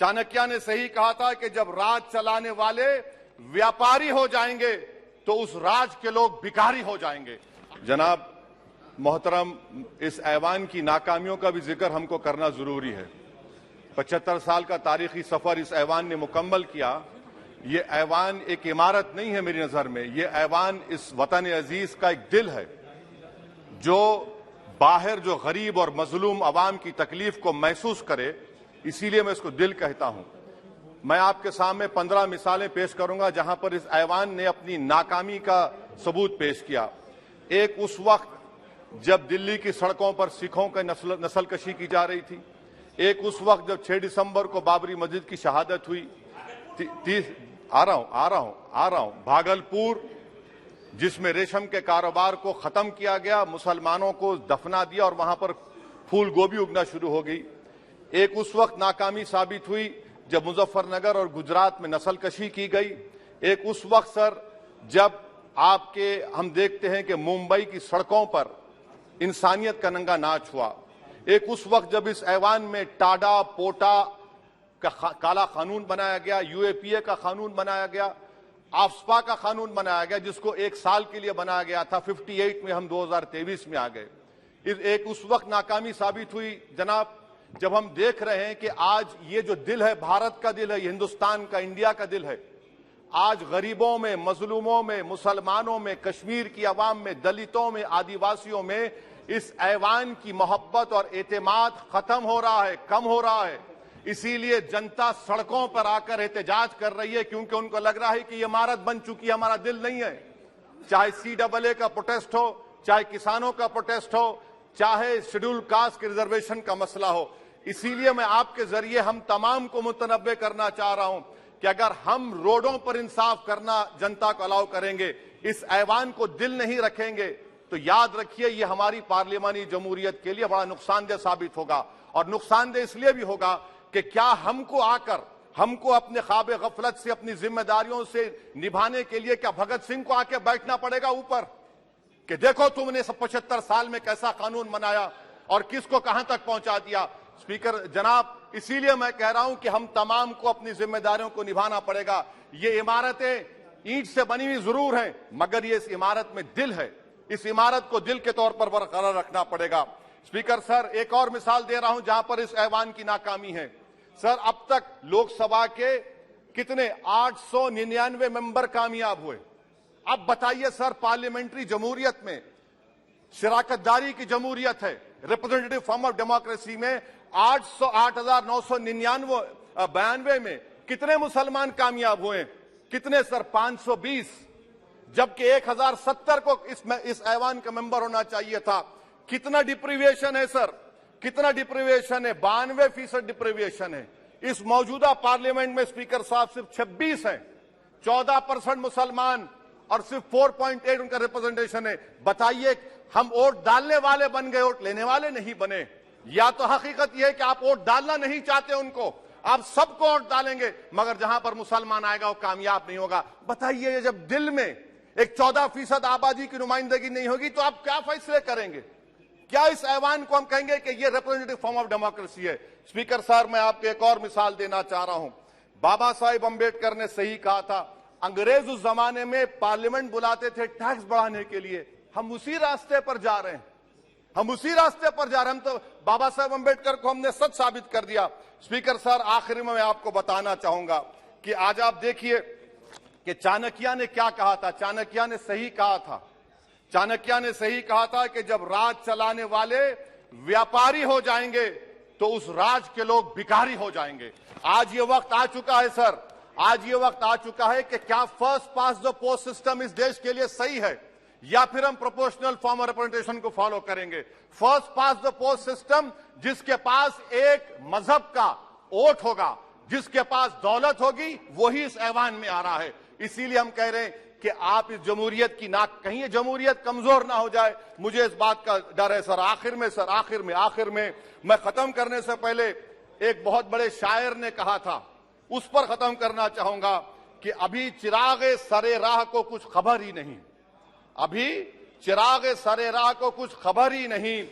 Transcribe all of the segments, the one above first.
चाणक्य ने सही कहा था कि जब राज चलाने वाले व्यापारी हो जाएंगे तो उस राज के लोग भिखारी हो जाएंगे। जनाब मोहतरम, इस ऐवान की नाकामियों का भी जिक्र हमको करना जरूरी है। 75 साल का तारीखी सफर इस ऐवान ने मुकम्मल किया। ये ऐवान एक इमारत नहीं है मेरी नजर में, ये ऐवान इस वतन अजीज का एक दिल है जो बाहर जो गरीब और मजलूम अवाम की तकलीफ को महसूस करे, इसीलिए मैं इसको दिल कहता हूं। मैं आपके सामने 15 मिसालें पेश करूंगा जहां पर इस ऐवान ने अपनी नाकामी का सबूत पेश किया। एक उस वक्त जब दिल्ली की सड़कों पर सिखों की नस्लकशी की जा रही थी। एक उस वक्त जब 6 दिसंबर को बाबरी मस्जिद की शहादत हुई। आ रहा हूं भागलपुर, जिसमें रेशम के कारोबार को खत्म किया गया, मुसलमानों को दफना दिया और वहां पर फूल गोभी उगना शुरू हो गई। एक उस वक्त नाकामी साबित हुई जब मुजफ्फरनगर और गुजरात में नस्लकशी की गई। एक उस वक्त सर जब हम देखते हैं कि मुंबई की सड़कों पर इंसानियत का नंगा नाच हुआ। एक उस वक्त जब इस ऐवान में टाडा पोटा का काला कानून बनाया गया, यूएपीए का कानून बनाया गया, आफ्सपा का कानून बनाया गया जिसको 1 साल के लिए बनाया गया था। 58 में हम 2023 में आ गए। एक उस वक्त नाकामी साबित हुई जनाब जब हम देख रहे हैं कि आज ये जो दिल है, भारत का दिल है, हिंदुस्तान का, इंडिया का दिल है, आज गरीबों में, मजलूमों में, मुसलमानों में, कश्मीर की आवाम में, दलितों में, आदिवासियों में इस ऐवान की मोहब्बत और एतमाद खत्म हो रहा है, कम हो रहा है। इसीलिए जनता सड़कों पर आकर एहतजाज कर रही है, क्योंकि उनको लग रहा है कि ये इमारत बन चुकी है, हमारा दिल नहीं है। चाहे CAA का प्रोटेस्ट हो, चाहे किसानों का प्रोटेस्ट हो, चाहे शेड्यूल कास्ट के रिजर्वेशन का मसला हो। इसीलिए मैं आपके जरिए हम तमाम को मुतनब्बे करना चाह रहा हूं कि अगर हम रोडों पर इंसाफ करना जनता को अलाउ करेंगे, इस ऐवान को दिल नहीं रखेंगे, तो याद रखिए ये हमारी पार्लियामानी जमहूरियत के लिए बड़ा नुकसानदेह साबित होगा। और नुकसानदेह इसलिए भी होगा कि क्या हमको अपने ख्वाब गफलत से, अपनी जिम्मेदारियों से निभाने के लिए क्या भगत सिंह को आके बैठना पड़ेगा ऊपर कि देखो तुमने 75 साल में कैसा कानून बनाया और किसको कहां तक पहुंचा दिया। स्पीकर जनाब, इसीलिए मैं कह रहा हूं कि हम तमाम को अपनी जिम्मेदारियों को निभाना पड़ेगा। ये इमारतें ईंट से बनी हुई जरूर हैं, मगर ये इस इमारत में दिल है। इस इमारत को दिल के तौर पर बरकरार रखना पड़ेगा। स्पीकर सर, एक और मिसाल दे रहा हूं जहां पर इस ऐवान की नाकामी है। सर, अब तक लोकसभा के कितने 899 मेंबर कामयाब हुए। अब बताइए सर, पार्लियामेंट्री जमहूरियत में, शराकतदारी की जमहूरियत है, रिप्रेजेंटेटिव फॉर्म ऑफ डेमोक्रेसी में 8,992 में कितने मुसलमान कामयाब हुए? कितने सर? 520, जबकि 1070 को इस ऐवान का मेंबर होना चाहिए था। कितना डिप्रीविएशन है सर? कितना डिप्रीविएशन है? 92% डिप्रीविएशन है। इस मौजूदा पार्लियामेंट में स्पीकर साहब सिर्फ 26 हैं, 14% मुसलमान और सिर्फ 4.8 उनका रिप्रेजेंटेशन है। बताइए, हम वोट डालने वाले बन गए, वोट लेने वाले नहीं बने। या तो हकीकत यह है कि आप वोट डालना नहीं चाहते उनको, आप सबको वोट डालेंगे, मगर जहां पर मुसलमान आएगा वो कामयाब नहीं होगा। बताइए, जब दिल में एक 14% आबादी की नुमाइंदगी नहीं होगी तो आप क्या फैसले करेंगे? क्या इस ऐवान को हम कहेंगे कि ये रिप्रेजेंटेटिव फॉर्म ऑफ डेमोक्रेसी है? स्पीकर साहब, मैं आपको एक और मिसाल देना चाह रहा हूं। बाबा साहिब अम्बेडकर ने सही कहा था, अंग्रेज उस जमाने में पार्लियामेंट बुलाते थे टैक्स बढ़ाने के लिए। हम उसी रास्ते पर जा रहे हैं, हम तो बाबा साहब अम्बेडकर को हमने सच साबित कर दिया। स्पीकर सर, आखिर में मैं आपको बताना चाहूंगा कि आज आप देखिए कि चाणक्य ने क्या कहा था। चाणक्य ने सही कहा था कि जब राज चलाने वाले व्यापारी हो जाएंगे तो उस राज के लोग भिखारी हो जाएंगे। आज ये वक्त आ चुका है सर, आज ये वक्त आ चुका है कि क्या first pass the post system इस देश के लिए सही है या फिर हम प्रोपोर्शनल फॉर्म ऑफ रिप्रेजेंटेशन को फॉलो करेंगे। First pass the post system, जिसके पास एक मजहब का वोट होगा, जिसके पास दौलत होगी, वही इस ऐवान में आ रहा है। इसीलिए हम कह रहे हैं कि आप इस जमहूरियत की नाक, कहीं ये जमहूरियत कमजोर ना हो जाए, मुझे इस बात का डर है सर। आखिर में मैं खत्म करने से पहले एक बहुत बड़े शायर ने कहा था, उस पर खत्म करना चाहूंगा कि अभी चिराग सरे राह को कुछ खबर ही नहीं, अभी चिराग सरे राह को कुछ खबर ही नहीं,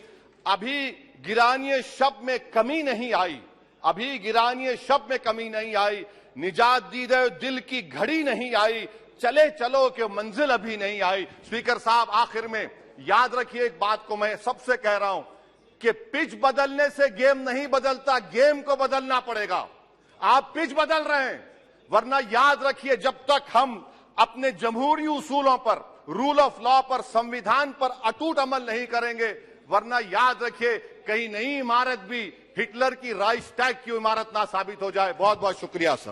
अभी गिरानिए शब में कमी नहीं आई, अभी गिरानिए शब में कमी नहीं आई, निजात दीदे दिल की घड़ी नहीं आई, चले चलो के मंजिल अभी नहीं आई। स्पीकर साहब, आखिर में याद रखिए एक बात को मैं सबसे कह रहा हूं कि पिच बदलने से गेम नहीं बदलता, गेम को बदलना पड़ेगा। आप पिच बदल रहे हैं, वरना याद रखिए जब तक हम अपने जमहूरी उसूलों पर, रूल ऑफ लॉ पर, संविधान पर अटूट अमल नहीं करेंगे, वरना याद रखिए कहीं नई इमारत भी हिटलर की राइक्सटैग की इमारत ना साबित हो जाए। बहुत बहुत शुक्रिया सर।